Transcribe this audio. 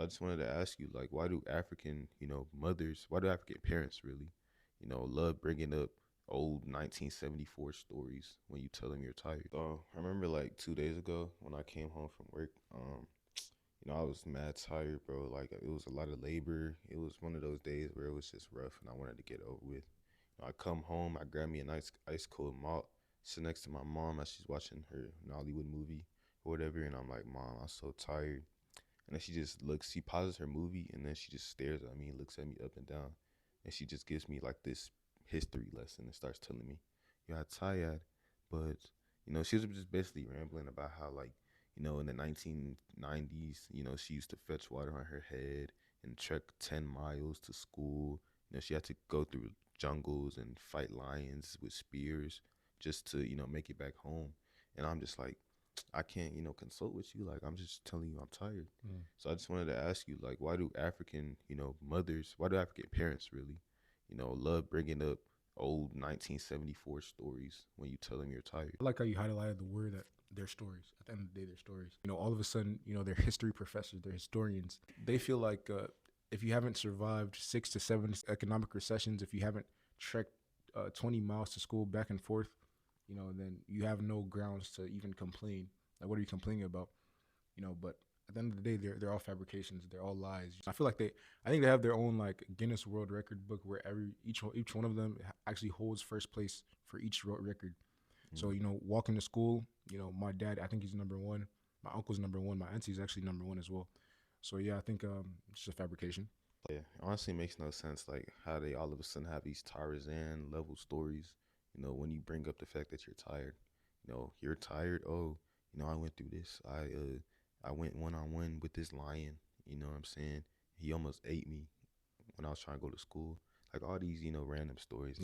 I just wanted to ask you, like, why do African, mothers, why do African parents really, love bringing up old 1974 stories when you tell them you're tired? So I remember like 2 days ago when I came home from work, I was mad tired, bro. Like it was a lot of labor. It was one of those days where it was just rough and I wanted to get over with. I come home, I grab me a nice ice cold malt, sit next to my mom as she's watching her Nollywood movie or whatever, and I'm like, Mom, I'm so tired. And then she just looks, she pauses her movie and then she just stares at me, looks at me up and down. And she just gives me like this history lesson and starts telling me, you're tired. But, she was just basically rambling about how, like, in the 1990s, she used to fetch water on her head and trek 10 miles to school. She had to go through jungles and fight lions with spears just to, make it back home. And I'm just like, I can't, consult with you. Like, I'm just telling you I'm tired. Mm. So I just wanted to ask you, like, why do African, mothers, why do African parents really, love bringing up old 1974 stories when you tell them you're tired? I like how you highlighted the word that their stories. At the end of the day, their stories. All of a sudden, they're history professors, they're historians. They feel like if you haven't survived 6 to 7 economic recessions, if you haven't trekked 20 miles to school back and forth, then you have no grounds to even complain. Like, what are you complaining about? But at the end of the day, they're all fabrications. They're all lies. I feel like I think they have their own like Guinness World Record book where each one of them actually holds first place for each record. So, Mm. walking to school, my dad, I think he's number one. My uncle's number one. My auntie's actually number one as well. So yeah, I think it's just a fabrication. Yeah, it honestly makes no sense, like, how they all of a sudden have these Tarzan level stories, when you bring up the fact that you're tired. You're tired. Oh, I went through this. I went one on one with this lion. You know what I'm saying? He almost ate me when I was trying to go to school. Like all these, random stories.